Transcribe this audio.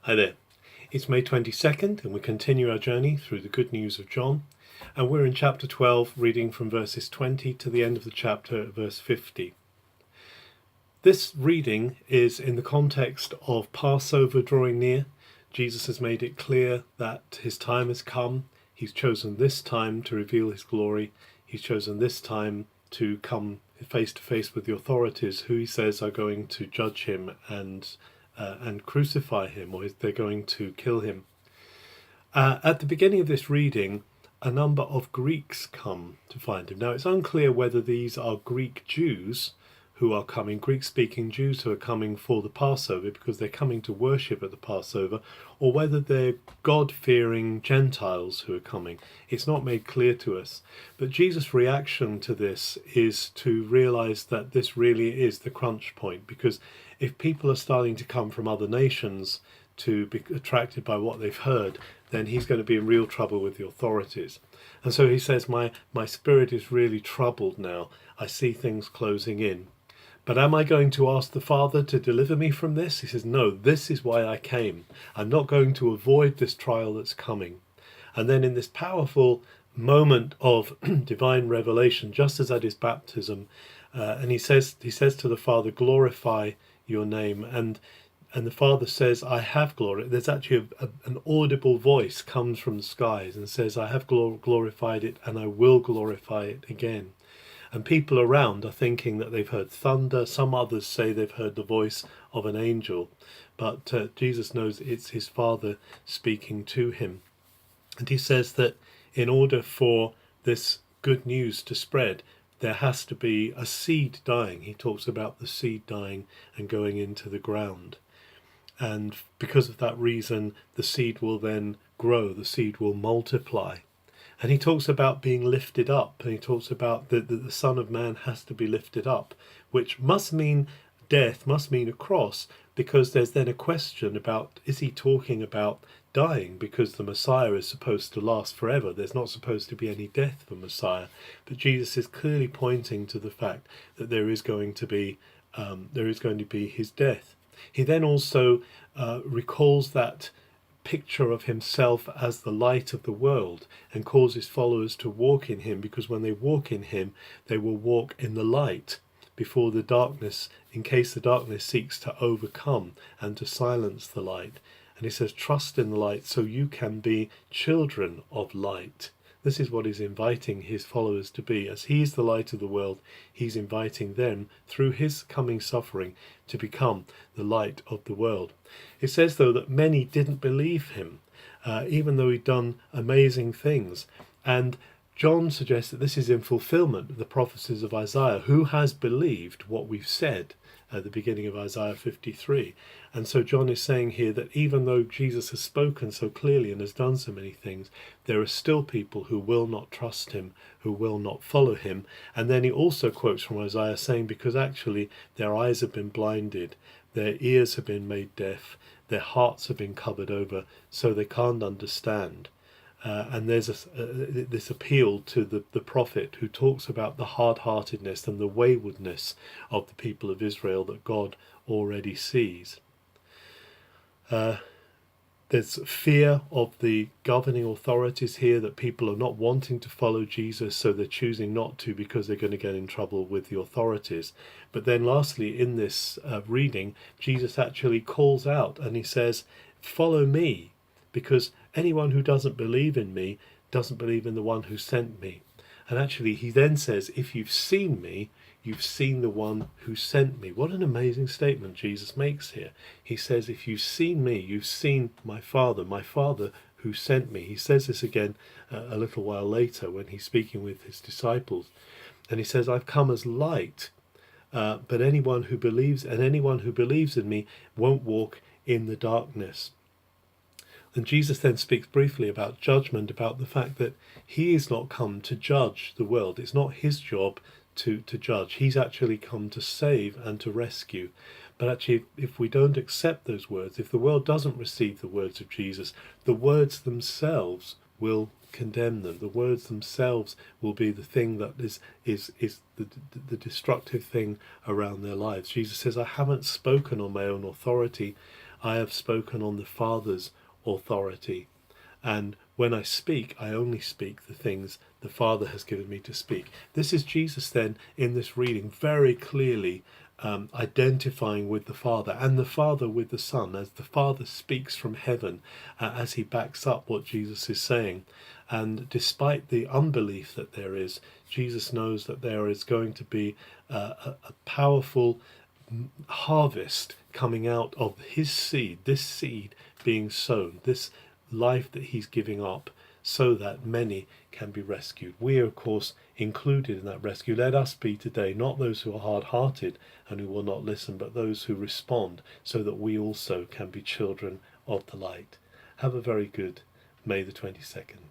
Hi there. It's May 22nd and we continue our journey through the good news of John, and we're in chapter 12 reading from verses 20 to the end of the chapter at verse 50. This reading is in the context of Passover drawing near. Jesus has made it clear that his time has come. He's chosen this time to reveal his glory. He's chosen this time to come face to face with the authorities who he says are going to judge him and crucify him, or they're going to kill him. At the beginning of this reading, a number of Greeks come to find him. Now, it's unclear whether these are Greek Jews who are coming, Greek-speaking Jews who are coming for the Passover because they're coming to worship at the Passover, or whether they're God-fearing Gentiles who are coming. It's not made clear to us. But Jesus' reaction to this is to realize that this really is the crunch point, because if people are starting to come from other nations to be attracted by what they've heard, then he's going to be in real trouble with the authorities. And so he says, my spirit is really troubled now. I see things closing in. But am I going to ask the Father to deliver me from this? He says, no, this is why I came. I'm not going to avoid this trial that's coming. And then in this powerful moment of divine revelation, just as at his baptism, and he says to the Father, glorify your name. And the Father says, I have glory. There's actually an audible voice comes from the skies and says, I have glorified it and I will glorify it again. And people around are thinking that they've heard thunder. Some others say they've heard the voice of an angel. But Jesus knows it's his Father speaking to him. And he says that in order for this good news to spread, there has to be a seed dying. He talks about the seed dying and going into the ground. And because of that reason, the seed will then grow, the seed will multiply. And he talks about being lifted up, and he talks about that the Son of Man has to be lifted up, which must mean death, must mean a cross, because there's then a question about, is he talking about dying? Because the Messiah is supposed to last forever. There's not supposed to be any death for Messiah. But Jesus is clearly pointing to the fact that there is going to be his death. He then also recalls that picture of himself as the light of the world and calls his followers to walk in him, because when they walk in him, they will walk in the light before the darkness, in case the darkness seeks to overcome and to silence the light. And he says, trust in the light so you can be children of light. This is what he's inviting his followers to be. As he is the light of the world, he's inviting them, through his coming suffering, to become the light of the world. It says, though, that many didn't believe him, even though he'd done amazing things. And John suggests that this is in fulfillment of the prophecies of Isaiah. Who has believed what we've said at the beginning of Isaiah 53? And so John is saying here that even though Jesus has spoken so clearly and has done so many things, there are still people who will not trust him, who will not follow him. And then he also quotes from Isaiah saying, because actually their eyes have been blinded, their ears have been made deaf, their hearts have been covered over, so they can't understand. And there's this appeal to the prophet who talks about the hard-heartedness and the waywardness of the people of Israel that God already sees. There's fear of the governing authorities here, that people are not wanting to follow Jesus, so they're choosing not to because they're going to get in trouble with the authorities. But then lastly, in this reading, Jesus actually calls out and he says, follow me, because anyone who doesn't believe in me doesn't believe in the one who sent me. And actually he then says, if you've seen me, you've seen the one who sent me. What an amazing statement Jesus makes here. He says, if you've seen me, you've seen my Father who sent me. He says this again a little while later when he's speaking with his disciples. And he says, I've come as light, but anyone who believes in me won't walk in the darkness. And Jesus then speaks briefly about judgment, about the fact that he is not come to judge the world. It's not his job to judge. He's actually come to save and to rescue. But actually, if we don't accept those words, if the world doesn't receive the words of Jesus, the words themselves will condemn them. The words themselves will be the thing that is the destructive thing around their lives. Jesus says, I haven't spoken on my own authority. I have spoken on the Father's authority. And when I speak, I only speak the things the Father has given me to speak. This is Jesus then in this reading very clearly identifying with the Father and the Father with the Son, as the Father speaks from heaven, as he backs up what Jesus is saying. And despite the unbelief that there is, Jesus knows that there is going to be a powerful harvest coming out of his seed, this seed being sown, this life that he's giving up, so that many can be rescued. We are, of course, included in that rescue. Let us be today not those who are hard-hearted and who will not listen, but those who respond, so that we also can be children of the light. Have a very good May the 22nd.